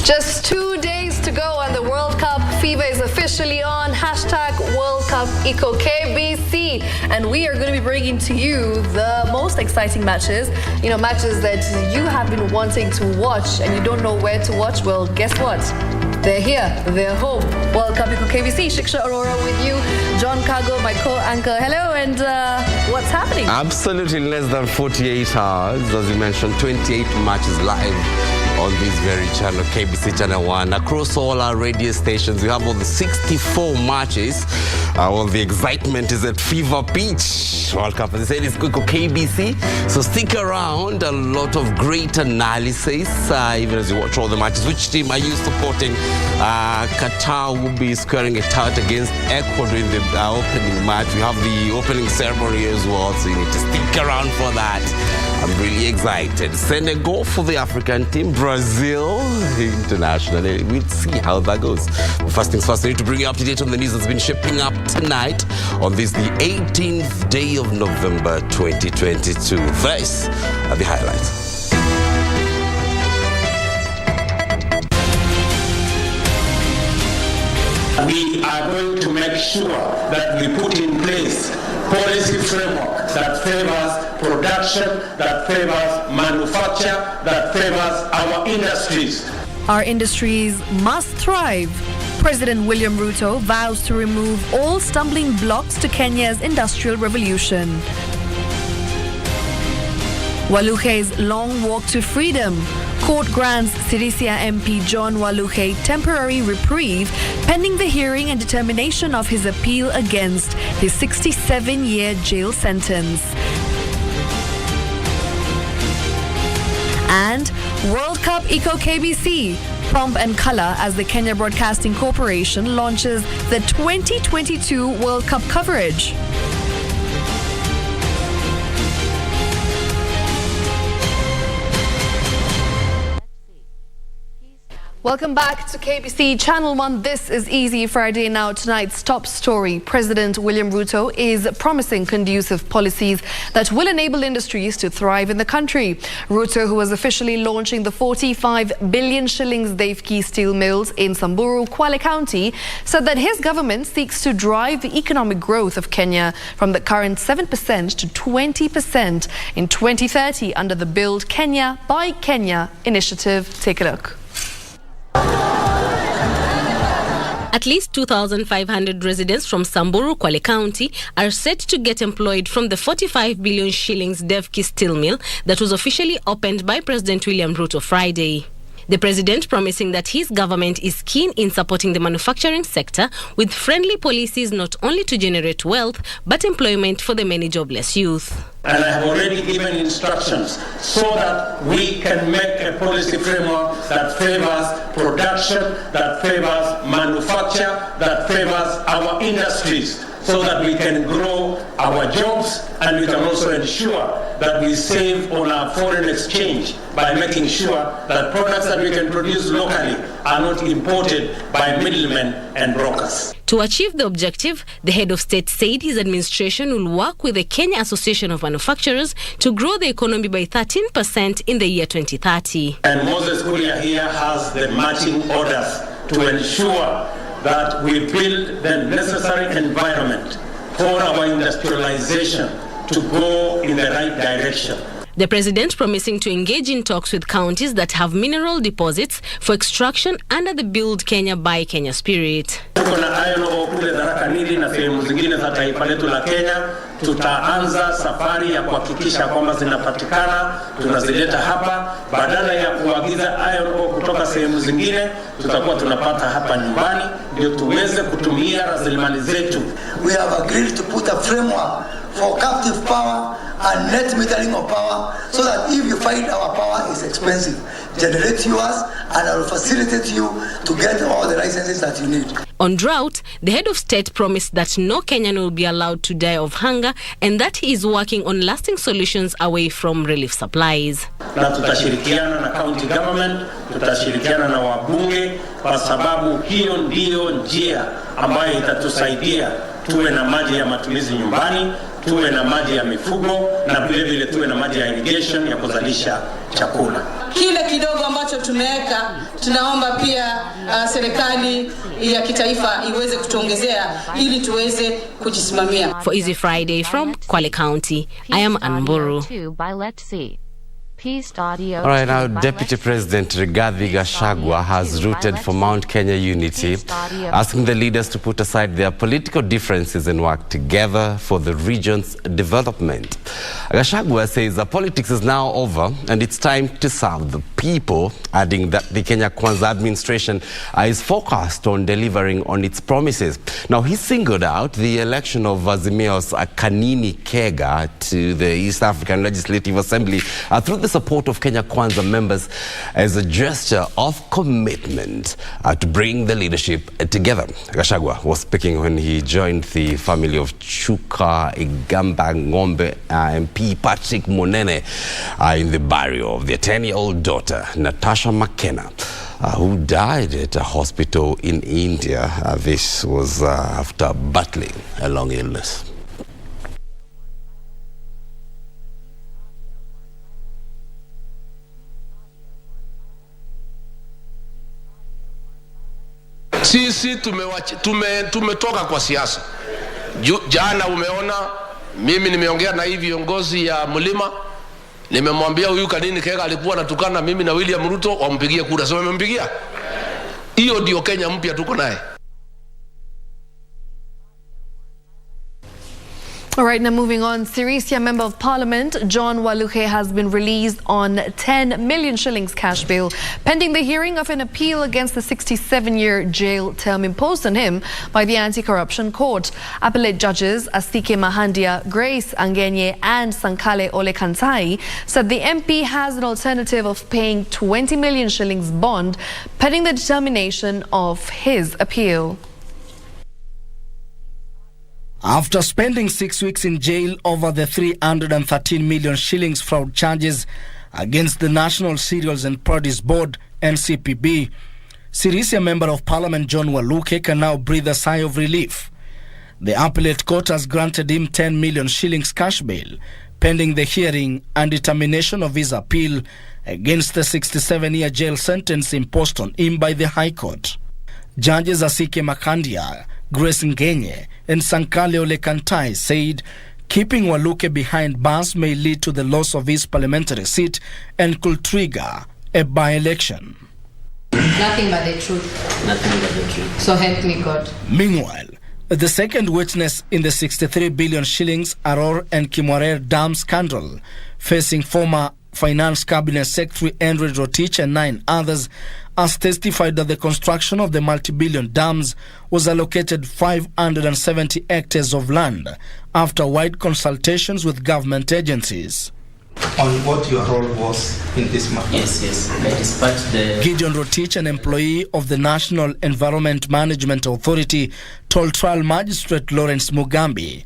Just 2 days to go and the World Cup fever is officially on. Hashtag World Cup Eco KBC. And we are going to be bringing to you the most exciting matches. You know, matches that you have been wanting to watch and you don't know where to watch. Well, guess what? They're here. They're home. World Cup Eco KBC. Shiksha, Arora with you. John Cargo, my co-anchor. Hello, and what's happening? Absolutely less than 48 hours. As you mentioned, 28 matches live on this very channel, KBC Channel 1. Across all our radio stations, we have all the 64 matches. All the excitement is at fever pitch. World Cup, as I said, is KBC. So stick around. A lot of great analysis, even as you watch all the matches. Which team are you supporting? Qatar will be squaring it out against Ecuador in the opening match. We have the opening ceremony as well, so you need to stick around for that. I'm really excited. Senegal for the African team, Brazil internationally. We'll see how that goes. But first things first, I need to bring you up to date on the news that's been shaping up tonight on this, the 18th day of November 2022. These are the highlights. We are going to make sure that we put in place policy framework that favors production, that favors manufacture, that favors our industries. Our industries must thrive. President William Ruto vows to remove all stumbling blocks to Kenya's industrial revolution. Waluke's long walk to freedom. Court grants Sirisia MP John Waluke temporary reprieve pending the hearing and determination of his appeal against his 67-year jail sentence. And World Cup Eco KBC. Pomp and color as the Kenya Broadcasting Corporation launches the 2022 World Cup coverage. Welcome back to KBC Channel 1. This is Easy Friday. Now, tonight's top story. President William Ruto is promising conducive policies that will enable industries to thrive in the country. Ruto, who was officially launching the 45 billion shillings Devki steel mills in Samburu, Kwale County, said that his government seeks to drive the economic growth of Kenya from the current 7% to 20% in 2030 under the Build Kenya, Buy Kenya initiative. Take a look. At least 2,500 residents from Samburu, Kwale County are set to get employed from the 45 billion shillings Devki steel mill that was officially opened by President William Ruto Friday. The president promising that his government is keen in supporting the manufacturing sector with friendly policies not only to generate wealth but employment for the many jobless youth. And I have already given instructions so that we can make a policy framework that favors production, that favors manufacture, that favors our industries, so that we can grow our jobs and we can also ensure that we save on our foreign exchange by making sure that products that we can produce locally are not imported by middlemen and brokers. To achieve the objective, the head of state said his administration will work with the Kenya Association of Manufacturers to grow the economy by 13% in the year 2030. And Moses Kuria here has the matching orders to ensure that we build the necessary environment for our industrialization to go in the right direction. The president promising to engage in talks with counties that have mineral deposits for extraction under the Build Kenya, Buy Kenya spirit. Tuko na iron ore kule Tharaka Nithi na sehemu zingine za taifa letu la Kenya. Tutaanza safari ya kuhakikisha kwamba zinapatikana, tunazileta hapa badala ya kuagiza iron ore kutoka sehemu zingine, tutakuwa tunapata hapa nyumbani ndio tuweze kutumia rasilimali zetu. We have agreed to put a framework for captive power and net metering of power, so that if you find our power is expensive, generate yours and I will facilitate you to get all the licenses that you need. On drought, the head of state promised that no Kenyan will be allowed to die of hunger and that he is working on lasting solutions away from relief supplies. Na tutashirikiana na county government, tutashirikiana na wabunge kwa sababu hiyo ndiyo njia ambayo itatusaidia tuwe na maji ya matumizi nyumbani, tuwe na maji ya mifugo na vile vile tuwe na maji ya irrigation ya kuzalisha chakula. Kile tumeweka, tunaomba pia serikali ya kitaifa iweze kutuongezea ili tuweze kujisimamia. For Easy Friday from Kwale County, I am Anburu. All right, now Deputy President Rigathi Gachagua has rooted for Mount Kenya unity, asking the leaders to put aside their political differences and work together for the region's development. Gachagua says that politics is now over and it's time to serve the people, adding that the Kenya Kwanza administration is focused on delivering on its promises. Now, he singled out the election of Azimio's Kanini Kega to the East African Legislative Assembly through the support of Kenya Kwanza members as a gesture of commitment to bring the leadership together. Gachagua was speaking when he joined the family of Chuka Igamba Ngombe MP Patrick Monene in the burial of their 10-year-old daughter, Natasha McKenna, who died at a hospital in India. This was after battling a long illness. Sisi tumetoka kwa siasa. Jana umeona mimi nimeongea na hivi viongozi ya mlima, nimemwambia huyu Kanini Kega alikuwa anatukana mimi na William Ruto wampigie kura. Sio wamempigia? Hiyo ndio Kenya mpya tuko naye. All right, now moving on. Sirisia Member of Parliament John Waluke has been released on 10 million shillings cash bail, pending the hearing of an appeal against the 67-year jail term imposed on him by the Anti-Corruption Court. Appellate judges Asike Mahandia, Grace Angenye and Sankale Olekantai said the MP has an alternative of paying 20 million shillings bond, pending the determination of his appeal. After spending 6 weeks in jail over the 313 million shillings fraud charges against the National Cereals and Produce Board, NCPB, Sirisia Member of Parliament John Waluke can now breathe a sigh of relief. The appellate court has granted him 10 million shillings cash bail, pending the hearing and determination of his appeal against the 67-year jail sentence imposed on him by the High Court. Judges Asike Makandia, Grace Ngenye and Sankale Olekantai said keeping Waluke behind bars may lead to the loss of his parliamentary seat and could trigger a by-election. Nothing but the truth. Nothing but the truth. So help me God. Meanwhile, the second witness in the 63 billion shillings Arora and Kimwarer dam scandal, facing former Finance Cabinet Secretary Andrew Rotich and 9 others, has testified that the construction of the multi-billion dams was allocated 570 hectares of land after wide consultations with government agencies. On what your role was in this matter? Yes. I dispatched the... Gideon Rotich, an employee of the National Environment Management Authority, told trial magistrate Lawrence Mugambi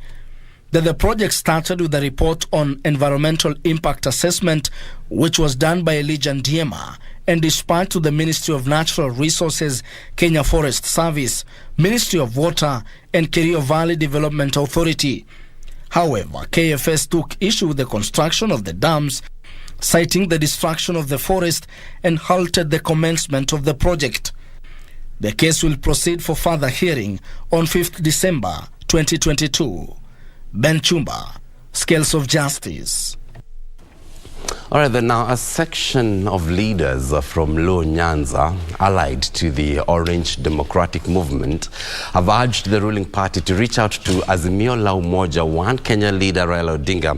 that the project started with a report on environmental impact assessment, which was done by Elijah Ndiema and dispatched to the Ministry of Natural Resources, Kenya Forest Service, Ministry of Water and Kerio Valley Development Authority. However, KFS took issue with the construction of the dams, citing the destruction of the forest, and halted the commencement of the project. The case will proceed for further hearing on 5th December 2022. Ben Chumba, Scales of Justice. All right, then now a section of leaders from Luo Nyanza, allied to the Orange Democratic Movement, have urged the ruling party to reach out to Azimio la Umoja One Kenya leader Raila Odinga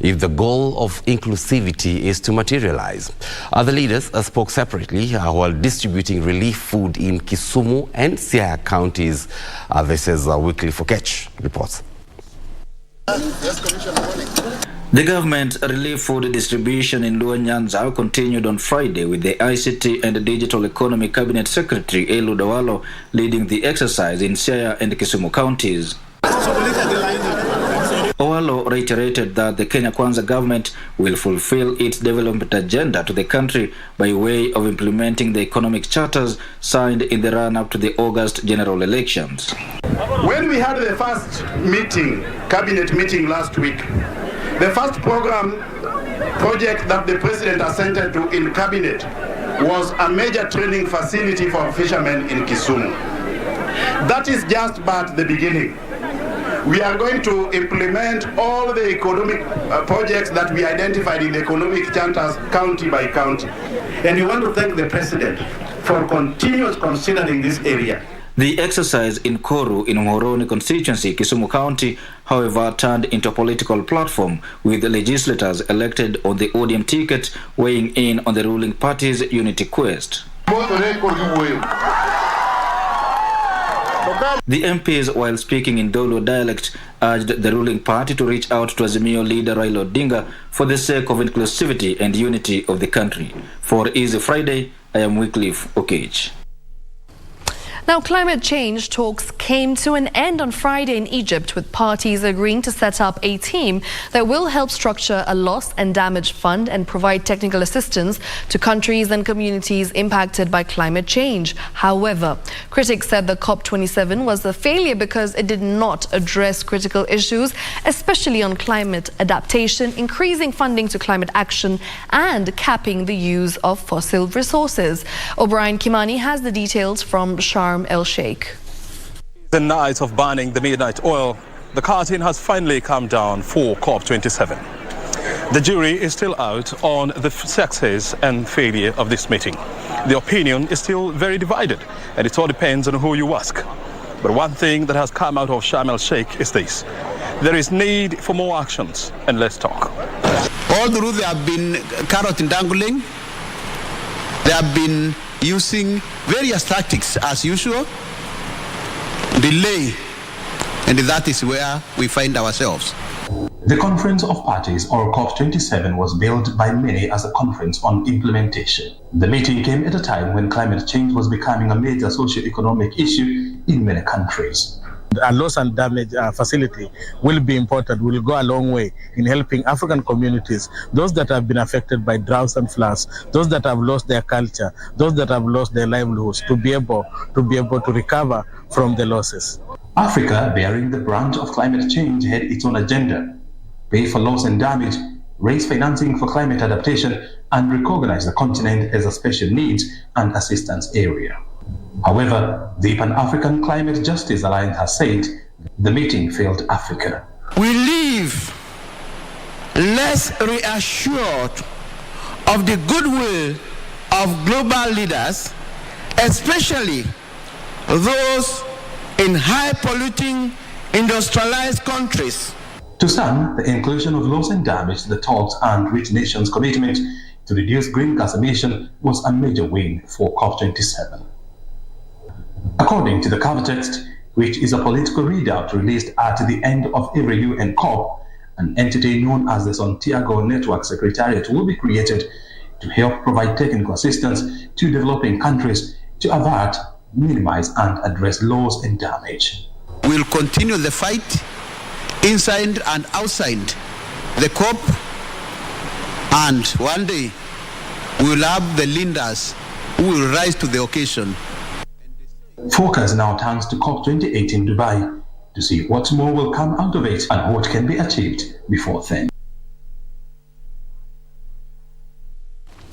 if the goal of inclusivity is to materialize. Other leaders spoke separately while distributing relief food in Kisumu and Siaya counties. This is Weekly for Catch reports. The government relief food distribution in Luo Nyanza continued on Friday with the ICT and Digital Economy Cabinet Secretary Elu Dawalo leading the exercise in Siaya and Kisumu counties. Owalo reiterated that the Kenya Kwanza government will fulfill its development agenda to the country by way of implementing the economic charters signed in the run-up to the August general elections. When we had the first meeting, cabinet meeting last week, the first project that the president assented to in cabinet was a major training facility for fishermen in Kisumu. That is just but the beginning. We are going to implement all the economic projects that we identified in the economic charters county by county. And we want to thank the President for continuous considering this area. The exercise in Koru in Muhoroni constituency, Kisumu County, however, turned into a political platform with the legislators elected on the ODM ticket weighing in on the ruling party's unity quest. The MPs, while speaking in Dolo dialect, urged the ruling party to reach out to Azimio leader Raila Odinga for the sake of inclusivity and unity of the country. For Easy Friday, I am Wycliffe Okage. Now, climate change talks came to an end on Friday in Egypt, with parties agreeing to set up a team that will help structure a loss and damage fund and provide technical assistance to countries and communities impacted by climate change. However, critics said the COP27 was a failure because it did not address critical issues, especially on climate adaptation, increasing funding to climate action and capping the use of fossil resources. O'Brien Kimani has the details from Sharm El-Sheikh. The night of burning the midnight oil, the curtain has finally come down for COP27. The jury is still out on the success and failure of this meeting. The opinion is still very divided, and it all depends on who you ask. But one thing that has come out of Sharm El-Sheikh is this: there is need for more actions and less talk. All through they have been carrot and dangling. They have been using various tactics as usual, delay, and that is where we find ourselves. The Conference of Parties, or COP27, was billed by many as a conference on implementation. The meeting came at a time when climate change was becoming a major socio-economic issue in many countries. A loss and damage facility will be important, will go a long way in helping African communities, those that have been affected by droughts and floods, those that have lost their culture, those that have lost their livelihoods, to be able to recover from the losses. Africa, bearing the brunt of climate change, had its own agenda: pay for loss and damage, raise financing for climate adaptation, and recognize the continent as a special needs and assistance area. However, the Pan-African Climate Justice Alliance has said the meeting failed Africa. We leave less reassured of the goodwill of global leaders, especially those in high-polluting industrialized countries. To some, the inclusion of loss and damage to the talks and rich nations' commitment to reduce green gas emission was a major win for COP27. According to the cover text, which is a political readout released at the end of every UN COP, an entity known as the Santiago Network Secretariat will be created to help provide technical assistance to developing countries to avert, minimize, and address loss and damage. We'll continue the fight inside and outside the COP, and one day we'll have the leaders who will rise to the occasion. Focus now turns to COP28 in Dubai to see what more will come out of it and what can be achieved before then.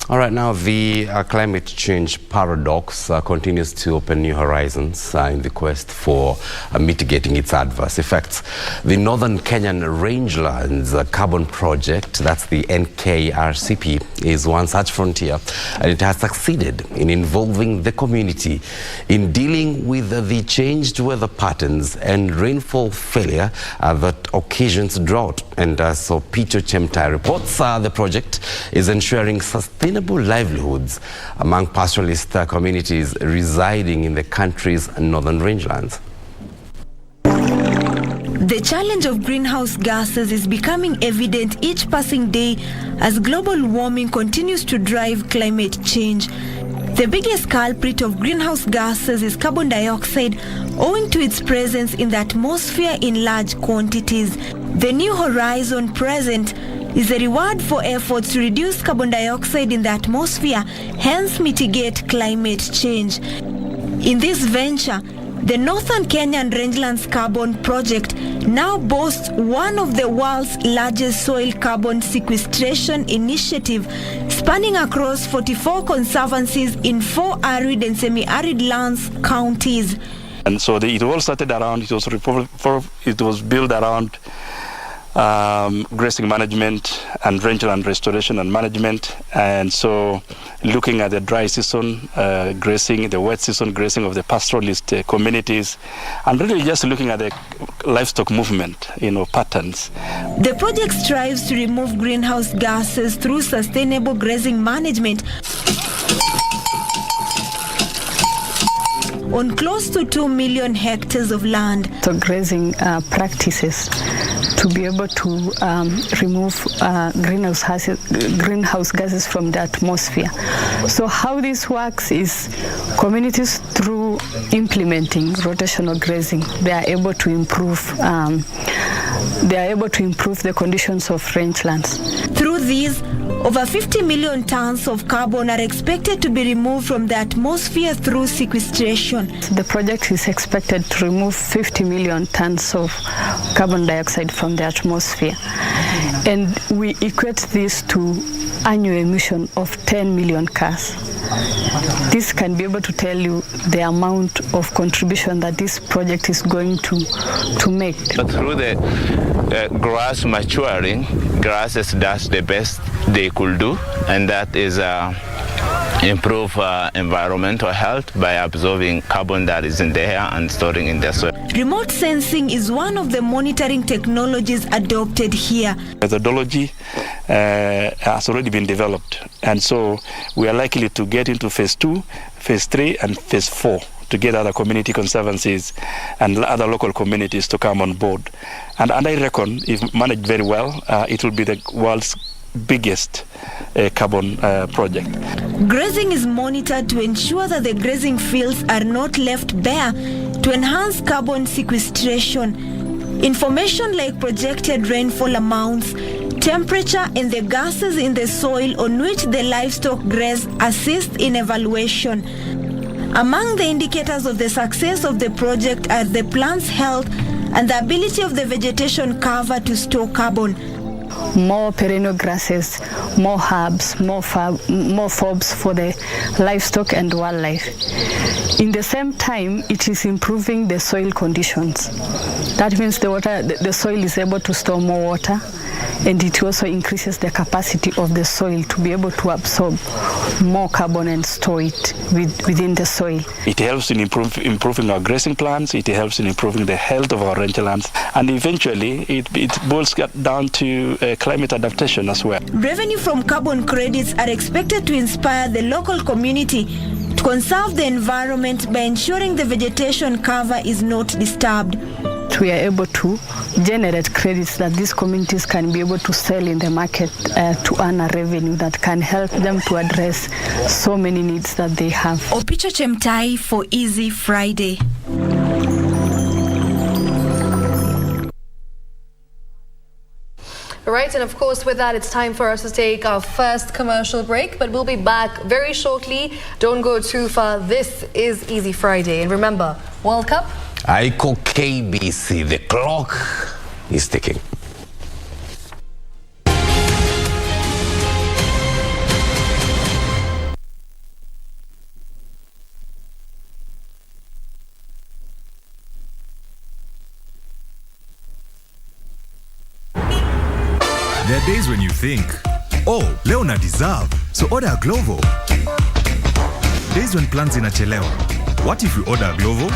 All right, now the climate change paradox continues to open new horizons in the quest for mitigating its adverse effects. The Northern Kenyan Rangelands Carbon Project, that's the NKRCP, is one such frontier, and it has succeeded in involving the community in dealing with the changed weather patterns and rainfall failure that occasions drought. And so Peter Chemtai reports the project is ensuring sustainable livelihoods among pastoralist communities residing in the country's northern rangelands. The challenge of greenhouse gases is becoming evident each passing day as global warming continues to drive climate change. The biggest culprit of greenhouse gases is carbon dioxide, owing to its presence in the atmosphere in large quantities. The New Horizon present is a reward for efforts to reduce carbon dioxide in the atmosphere, hence mitigate climate change. In this venture, the Northern Kenyan Rangelands Carbon Project now boasts one of the world's largest soil carbon sequestration initiative, spanning across 44 conservancies in 4 arid and semi-arid lands counties. And so it all started around, it was built around grazing management and rangeland restoration and management. And so looking at the dry season grazing, the wet season grazing of the pastoralist communities, and really just looking at the livestock movement, patterns. The project strives to remove greenhouse gases through sustainable grazing management on close to 2 million hectares of land. So grazing practices to be able to remove greenhouse gases from the atmosphere. So how this works is communities, through implementing rotational grazing, they are able to improve the conditions of rangelands. Through these, over 50 million tons of carbon are expected to be removed from the atmosphere through sequestration. The project is expected to remove 50 million tons of carbon dioxide from the atmosphere. And we equate this to annual emission of 10 million cars. This can be able to tell you the amount of contribution that this project is going to make. Through the grass maturing, grasses does the best they could do, and that is improve environmental health by absorbing carbon that is in the air and storing in the soil. Remote sensing is one of the monitoring technologies adopted here. Methodology has already been developed, and so we are likely to get into phase 2, phase 3, and phase 4 to get other community conservancies and other local communities to come on board. And I reckon, if managed very well, it will be the world's biggest carbon project. Grazing is monitored to ensure that the grazing fields are not left bare to enhance carbon sequestration. Information like projected rainfall amounts, temperature, and the gases in the soil on which the livestock graze assist in evaluation. Among the indicators of the success of the project are the plant's health and the ability of the vegetation cover to store carbon. More perennial grasses, more herbs, more forbs for the livestock and wildlife. In the same time, it is improving the soil conditions. That means the soil is able to store more water, and it also increases the capacity of the soil to be able to absorb more carbon and store it within the soil. It helps in improving our grazing plans, it helps in improving the health of our rangelands, and eventually it boils down to climate adaptation as well. Revenue from carbon credits are expected to inspire the local community to conserve the environment by ensuring the vegetation cover is not disturbed. We are able to generate credits that these communities can be able to sell in the market to earn a revenue that can help them to address so many needs that they have. Opicho Chemtai for Easy Friday. Right, and of course with that it's time for us to take our first commercial break, but we'll be back very shortly. Don't go too far. This is Easy Friday, and remember, World Cup? I call KBC. The clock is ticking. There are days when you think, oh, leo na deserve, so order a Glovo. Days when plans inachelewa. What if you order a Glovo?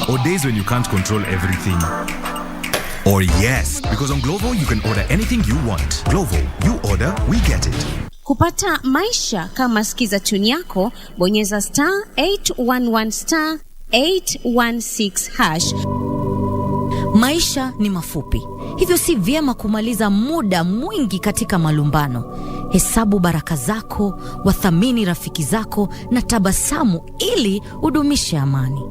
Or days when you can't control everything. Or yes, because on Glovo you can order anything you want. Glovo, you order, we get it. Kupata maisha kama skiza tune yako, bonyeza *811 *816#. Maisha ni mafupi, hivyo si vyema kumaliza muda mwingi katika malumbano. Hesabu baraka zako, wathamini rafiki zako na tabasamu ili udumishe amani.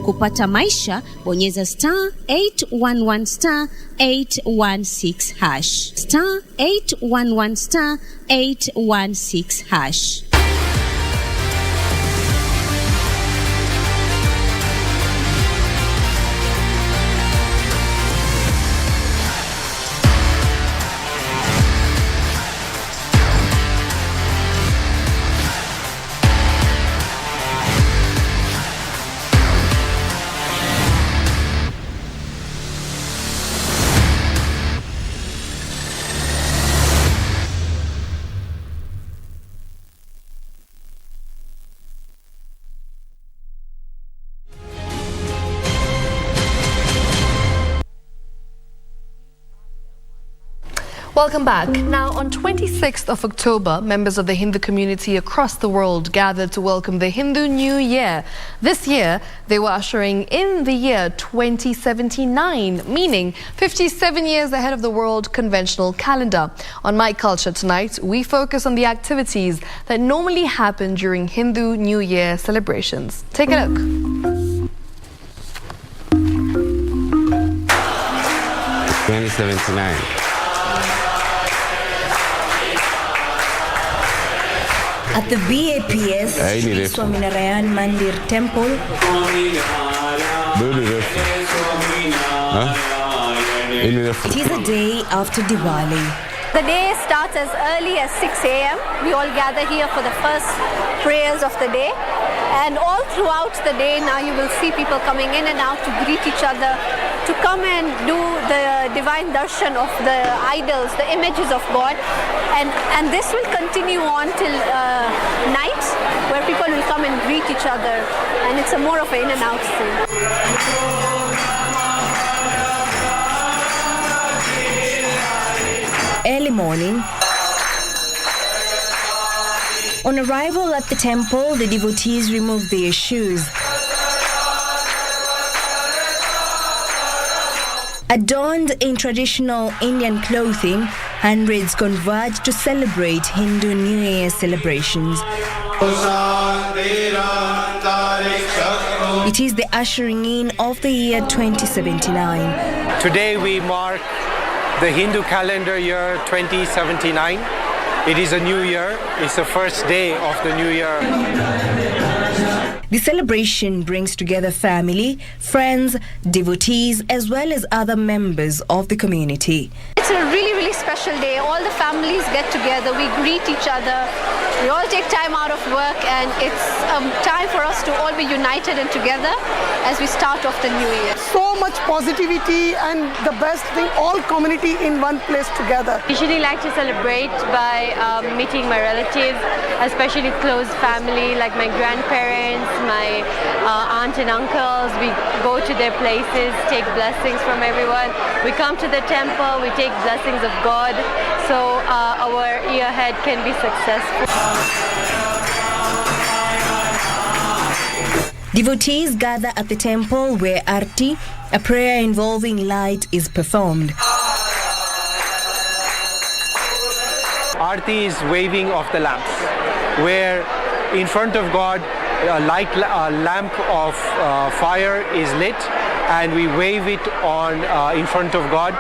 Kupata maisha, bonyeza *811 *816#. *811 *816#. Welcome back. Now, on 26th of October, members of the Hindu community across the world gathered to welcome the Hindu New Year. This year, they were ushering in the year 2079, meaning 57 years ahead of the world conventional calendar. On My Culture tonight, we focus on the activities that normally happen during Hindu New Year celebrations. Take a look. At the BAPS Swaminarayan Mandir Temple, it is a day after Diwali. The day starts as early as 6 a.m. We all gather here for the first prayers of the day. And all throughout the day now you will see people coming in and out to greet each other, to come and do the divine darshan of the idols, the images of God. And this will continue on till night, where people will come and greet each other. And it's a more of an in and out thing. Early morning. On arrival at the temple, the devotees remove their shoes. Adorned in traditional Indian clothing, hundreds converge to celebrate Hindu New Year celebrations. It is the ushering in of the year 2079. Today we mark the Hindu calendar year 2079. It is a new year. It's the first day of the new year. The celebration brings together family, friends, devotees, as well as other members of the community. It's a really, really special day. All the families get together. We greet each other. We all take time out of work, and it's time for us to all be united and together as we start off the new year. So much positivity, and the best thing, all community in one place together. Usually like to celebrate by meeting my relatives, especially close family like my grandparents, my aunt and uncles. We go to their places, take blessings from everyone. We come to the temple, we take blessings of God, so our year ahead can be successful. Devotees gather at the temple where Arti, a prayer involving light, is performed. Arti is waving of the lamps, where in front of God a lamp of fire is lit, and we wave it on in front of God,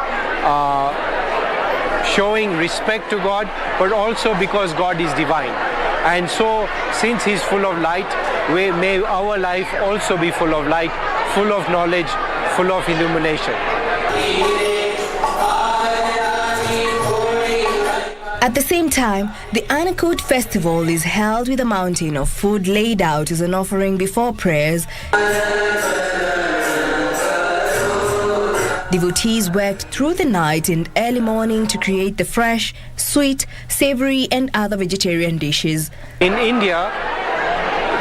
showing respect to God, but also because God is divine. And so, since He's full of light, may our life also be full of light, full of knowledge, full of illumination. At the same time, the Annakut festival is held with a mountain of food laid out as an offering before prayers. Devotees worked through the night and early morning to create the fresh, sweet, savory and other vegetarian dishes. In India,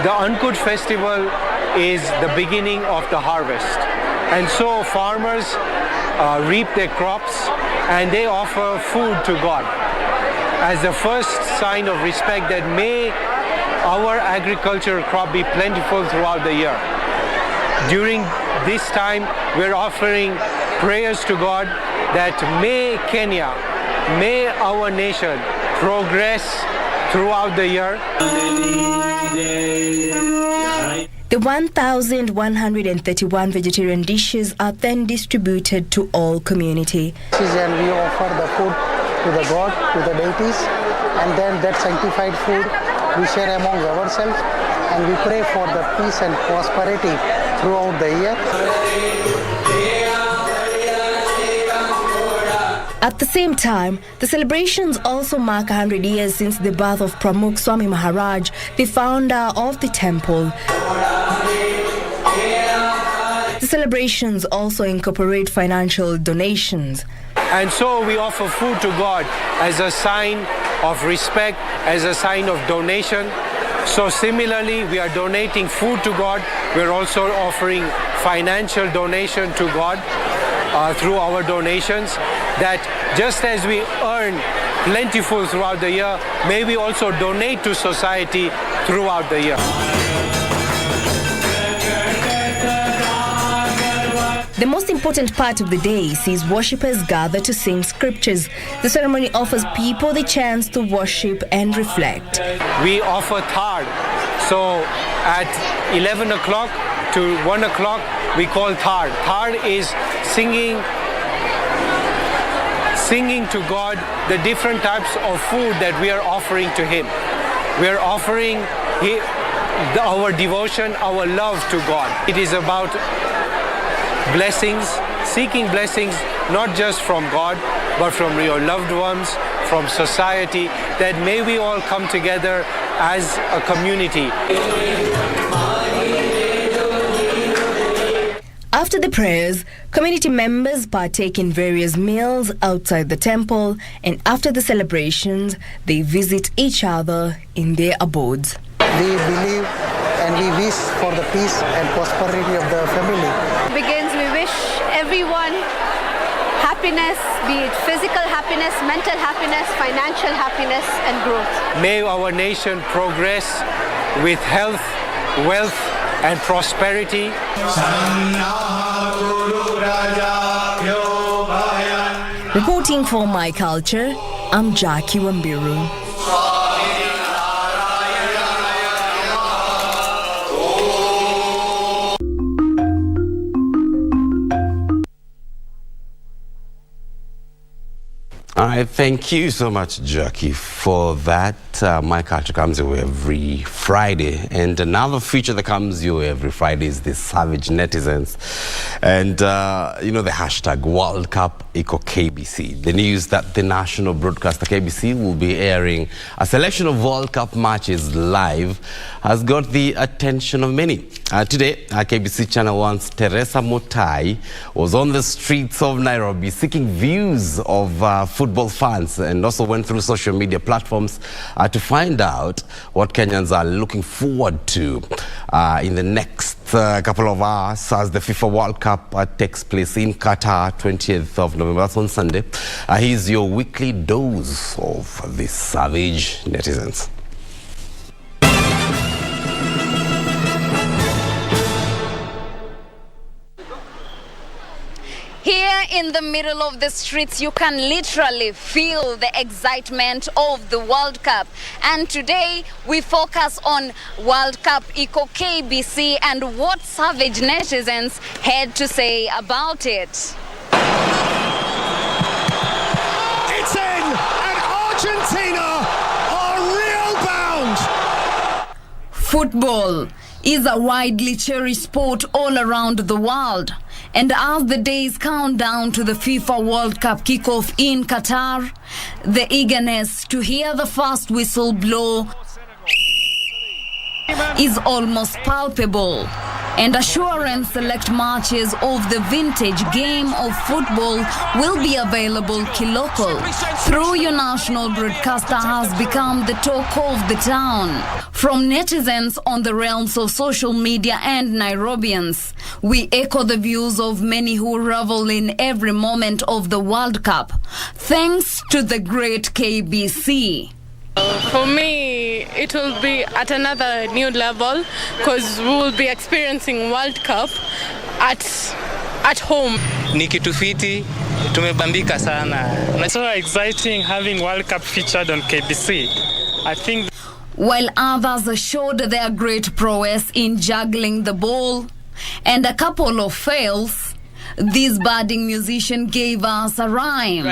the Annakut festival is the beginning of the harvest. And so farmers reap their crops and they offer food to God as the first sign of respect that may our agricultural crop be plentiful throughout the year. During this time, we're offering prayers to God that may Kenya, may our nation progress throughout the year. The 1,131 vegetarian dishes are then distributed to all community. And we offer the food to the God, to the deities, and then that sanctified food we share among ourselves, and we pray for the peace and prosperity throughout the year. At the same time, the celebrations also mark 100 years since the birth of Pramukh Swami Maharaj, the founder of the temple. The celebrations also incorporate financial donations. And so we offer food to God as a sign of respect, as a sign of donation. So similarly, we are donating food to God. We're also offering financial donation to God. through our donations, that just as we earn plentiful throughout the year, may we also donate to society throughout the year. The most important part of the day sees worshippers gather to sing scriptures. The ceremony offers people the chance to worship and reflect. We offer thard. So at 11 o'clock to 1 o'clock, we call thard. Thard is singing to God the different types of food that we are offering to Him. We are offering our devotion, our love to God. It is about blessings, seeking blessings not just from God, but from your loved ones, from society, that may we all come together as a community. After the prayers, community members partake in various meals outside the temple, and after the celebrations, they visit each other in their abodes. We believe and we wish for the peace and prosperity of the family. Begins, we wish everyone happiness, be it physical happiness, mental happiness, financial happiness, and growth. May our nation progress with health, wealth, and prosperity. Reporting for My Culture, I'm Jackie Wambiru. All right, thank you so much, Jackie, for that. My Culture comes your way every Friday, and another feature that comes your way every Friday is the Savage Netizens, and the hashtag World Cup Eco KBC. The news that the national broadcaster KBC will be airing a selection of World Cup matches live has got the attention of many. Today, KBC Channel 1's Teresa Mutai was on the streets of Nairobi seeking views of football fans, and also went through social media platforms to find out what Kenyans are looking forward to in the next couple of hours as the FIFA World Cup takes place in Qatar, 20th of November. That's on Sunday. Here's your weekly dose of the Savage Netizens. Here in the middle of the streets, you can literally feel the excitement of the World Cup. And today, we focus on World Cup Eco KBC and what Savage Netizens had to say about it. It's in, and Argentina are real bound. Football is a widely cherished sport all around the world. And as the days count down to the FIFA World Cup kickoff in Qatar, the eagerness to hear the first whistle blow is almost palpable. And assurance select matches of the vintage game of football will be available kiloko through your national broadcaster has become the talk of the town. From netizens on the realms of social media and Nairobians, we echo the views of many who revel in every moment of the World Cup, thanks to the great KBC. For me, it will be at another new level because we will be experiencing World Cup at home. Ni kitu fiti, tumebambika sana. It's so exciting having World Cup featured on KBC. I think. While others showed their great prowess in juggling the ball and a couple of fails, this budding musician gave us a rhyme.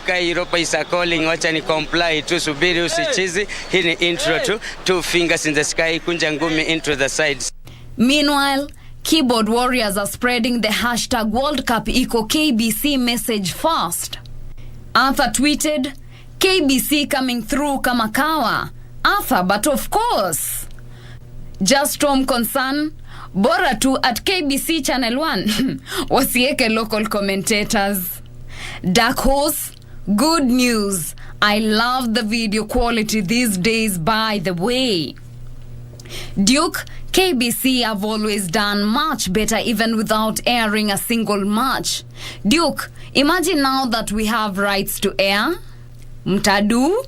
Europa is calling, wacha ni comply tu, subiri usichizi. Hii ni intro tu, 2 fingers in the sky, kunja ngumi into the sides. Meanwhile, keyboard warriors are spreading the hashtag World Cup Eco KBC message fast. Arthur tweeted, KBC coming through kama kawa. Arthur, but of course. Just Tom concern, bora tu at KBC Channel 1. Wasieke local commentators. Dark Horse, good news. I love the video quality these days, by the way. Duke, KBC have always done much better even without airing a single match. Duke, imagine now that we have rights to air. Mtadu?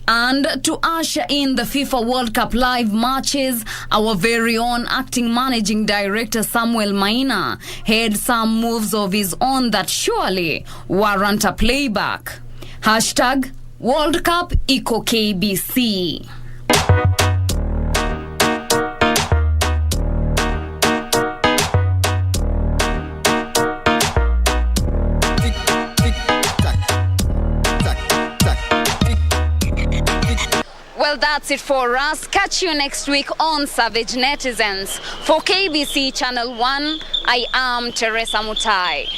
And to usher in the FIFA World Cup live matches, our very own acting managing director Samuel Maina had some moves of his own that surely warrant a playback. Hashtag World Cup Eco KBC. Well, that's it for us. Catch you next week on Savage Netizens. For KBC Channel 1, I am Teresa Mutai.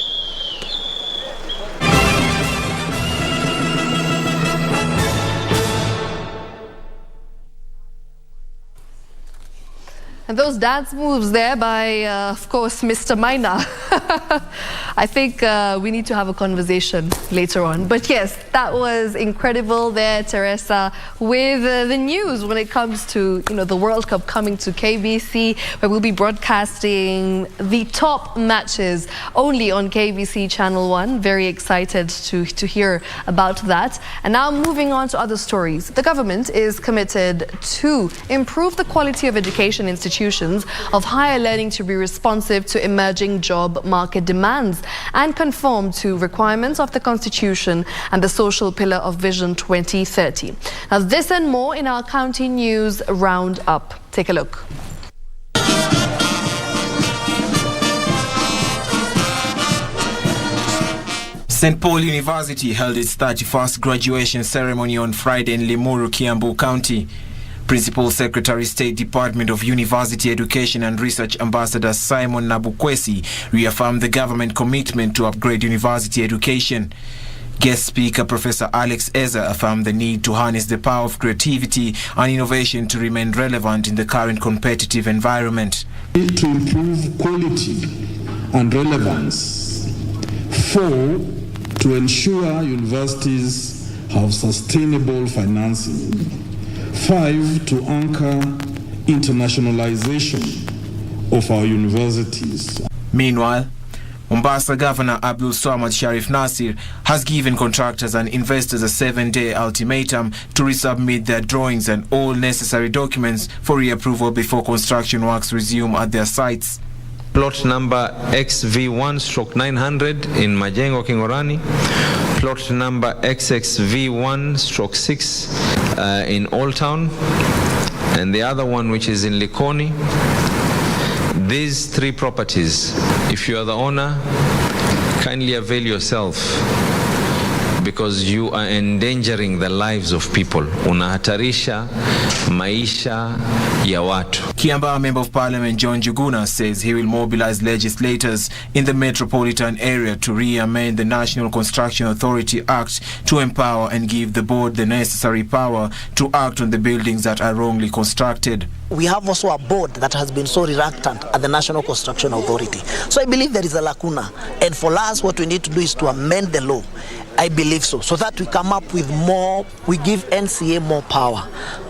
And those dance moves there by, of course, Mr. Maina. I think we need to have a conversation later on. But yes, that was incredible there, Teresa, with the news when it comes to, the World Cup coming to KBC, where we'll be broadcasting the top matches only on KBC Channel 1. Very excited to hear about that. And now moving on to other stories. The government is committed to improve the quality of education institutions of higher learning to be responsive to emerging job market demands and conform to requirements of the Constitution and the social pillar of Vision 2030. Now, this and more in our County News Roundup. Take a look. St. Paul University held its 31st graduation ceremony on Friday in Limuru, Kiambu County. Principal Secretary, State Department of University Education and Research Ambassador Simon Nabukwesi reaffirmed the government commitment to upgrade university education. Guest speaker Professor Alex Eza affirmed the need to harness the power of creativity and innovation to remain relevant in the current competitive environment. To improve quality and relevance. 4, to ensure universities have sustainable financing. 5, to anchor internationalization of our universities. Meanwhile, Mombasa Governor Abdul Swamad Sharif Nasir has given contractors and investors a 7-day ultimatum to resubmit their drawings and all necessary documents for reapproval before construction works resume at their sites. Plot number XV1/900 in Majengo, Kingorani. Plot number XXV1/6 in Old Town. And the other one, which is in Likoni. These 3 properties, if you are the owner, kindly avail yourself, because you are endangering the lives of people. Unahatarisha maisha ya watu. Kiambaa Member of Parliament John Juguna says he will mobilize legislators in the metropolitan area to re-amend the National Construction Authority Act to empower and give the board the necessary power to act on the buildings that are wrongly constructed. We have also a board that has been so reluctant at the National Construction Authority. So I believe there is a lacuna. And for us, what we need to do is to amend the law. I believe so that we come up with more, we give NCA more power,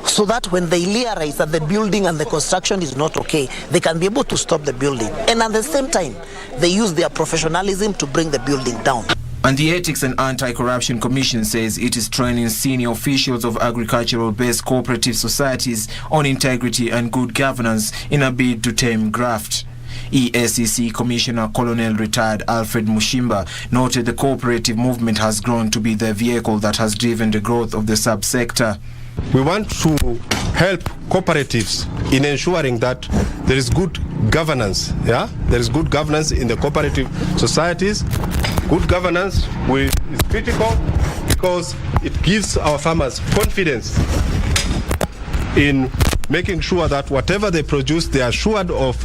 so that when they realize that the building and the construction is not okay, they can be able to stop the building. And at the same time, they use their professionalism to bring the building down. And the Ethics and Anti-Corruption Commission says it is training senior officials of agricultural-based cooperative societies on integrity and good governance in a bid to tame graft. ESCC Commissioner Colonel Retired Alfred Mushimba noted the cooperative movement has grown to be the vehicle that has driven the growth of the subsector. We want to help cooperatives in ensuring that there is good governance. There is good governance in the cooperative societies. Good governance is critical because it gives our farmers confidence in making sure that whatever they produce, they are assured of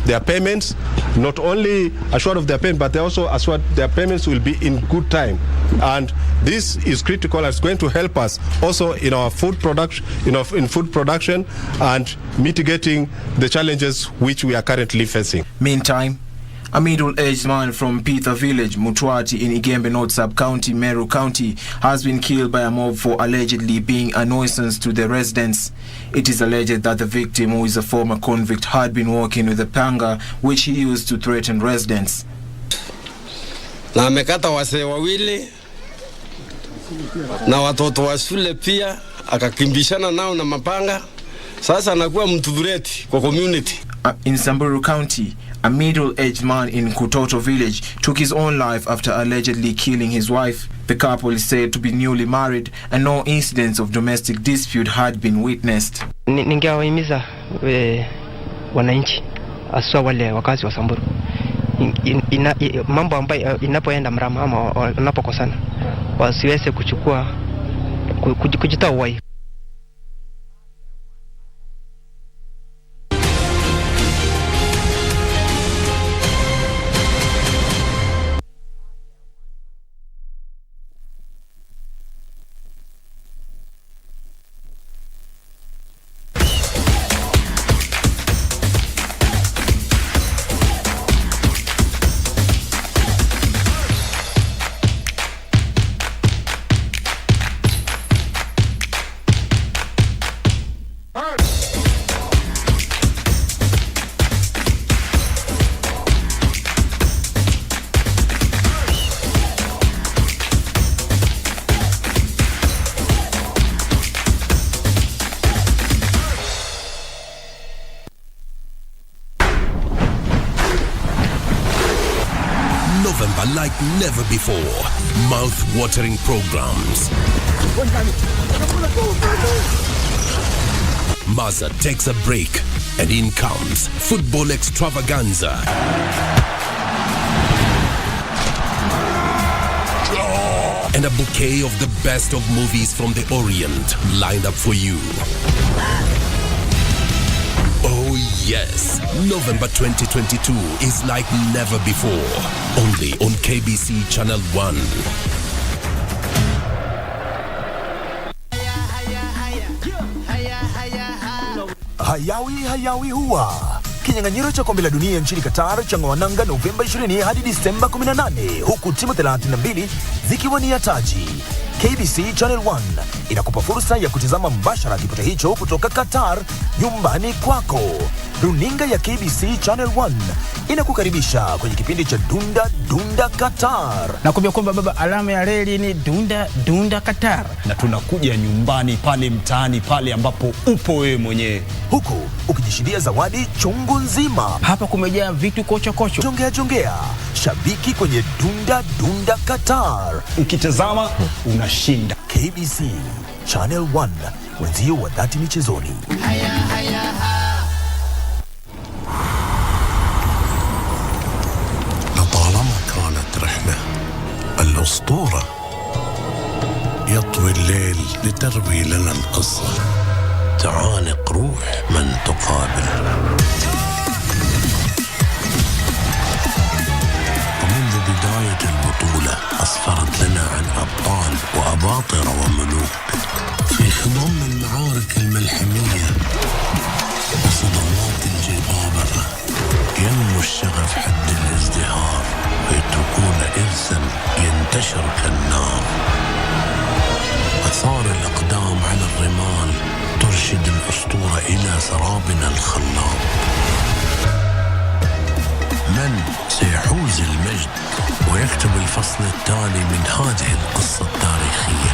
their payments. Not only assured of their payment, but they also assured their payments will be in good time. And this is critical. It's going to help us also in our food production, in food production, and mitigating the challenges which we are currently facing. Meantime, A middle-aged man from Pitha village, Mutwati, in Igembe North Sub-County, Meru County, has been killed by a mob for allegedly being a nuisance to the residents. It is alleged that the victim, who is a former convict, had been walking with a panga which he used to threaten residents. Na amekata wasee wawili na watoto wa shule pia, akakimbishana nao na mapanga. Sasa anakuwa mtudhureti kwa community. In Samburu County, a middle-aged man in Kutoto village took his own life after allegedly killing his wife. The couple is said to be newly married and no incidents of domestic dispute had been witnessed. Ningewahimiza wananchi aswa wale wakazi wa Samburu, mambo ambayo inapoenda mrama ama wanapokosana wasiweze kujitoa uhai. November like never before. Mouth-watering programs. Maza takes a break and in comes football extravaganza. And a bouquet of the best of movies from the Orient lined up for you. Oh yes, November 2022 is like never before. Only on KBC Channel 1. Hayawi huwa kinyang'anyiro cha kombe la dunia nchini Qatar cha wananga Novemba 20 hadi Disemba 18, huku timu 32 zikiwania taji. KBC Channel 1 inakupa fursa ya kutizama mbashara kipute hicho kutoka Qatar nyumbani kwako. Runinga ya KBC Channel 1 inakukaribisha kwenye kipindi cha Dunda Qatar. Nakwambia kwamba baba, alama ya reli ni Dunda Qatar. Na tunakuja nyumbani pale mtaani pale ambapo upo wewe mwenyewe. Huku ukijishindia zawadi chungu nzima. Hapa kumejaa vitu kocho. Jongea. Shabiki kwenye Dunda Qatar. Ukitazama unashinda. KBC Channel 1, wenzio wa dhati michezoni. لطالما كانت رحلة الأسطورة يطوي الليل لتروي لنا القصة. تعانق روح من تقابل. ومنذ بداية البطولة أسفرت لنا عن أبطال وأباطرة وملوك في خضم المعارك الملحمية وصدمات الجبابرة. ينمو الشغف حد الازدهار ويتركون إرثا ينتشر كالنار. أثار الأقدام على الرمال ترشد الأسطورة إلى سرابنا الخلاب. من سيحوز المجد ويكتب الفصل التالي من هذه القصة التاريخية؟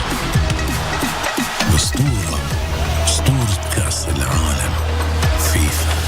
أسطورة كأس العالم فيفا.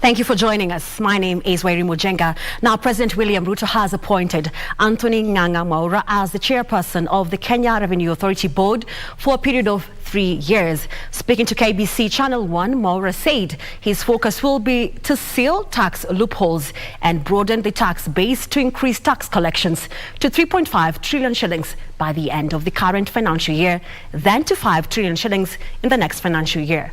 Thank you for joining us. My name is Wairi Mujenga. Now, President William Ruto has appointed Anthony Ng'ang'a Mwaura as the chairperson of the Kenya Revenue Authority Board for a period of 3 years. Speaking to KBC Channel 1, Mwaura said his focus will be to seal tax loopholes and broaden the tax base to increase tax collections to 3.5 trillion shillings by the end of the current financial year, then to 5 trillion shillings in the next financial year.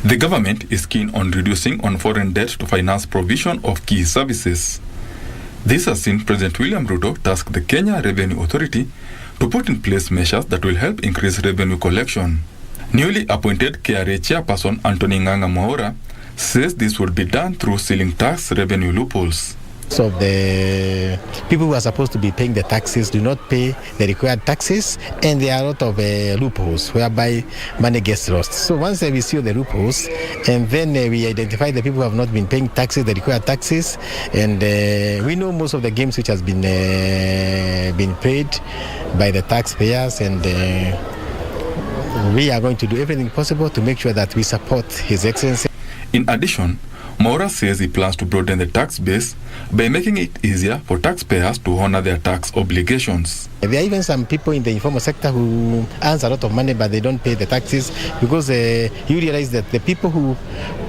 The government is keen on reducing on foreign debt to finance provision of key services. This has seen President William Ruto task the Kenya Revenue Authority to put in place measures that will help increase revenue collection. Newly appointed KRA chairperson Anthony Ng'ang'a Mwaura says this will be done through sealing tax revenue loopholes. So the people who are supposed to be paying the taxes do not pay the required taxes, and there are a lot of loopholes whereby money gets lost. So once we seal the loopholes, and then we identify the people who have not been paying taxes, the required taxes, and we know most of the games which has been paid by the taxpayers, and we are going to do everything possible to make sure that we support His Excellency. In addition, Mwaura says he plans to broaden the tax base by making it easier for taxpayers to honor their tax obligations. There are even some people in the informal sector who earn a lot of money but they don't pay the taxes because you realize that the people who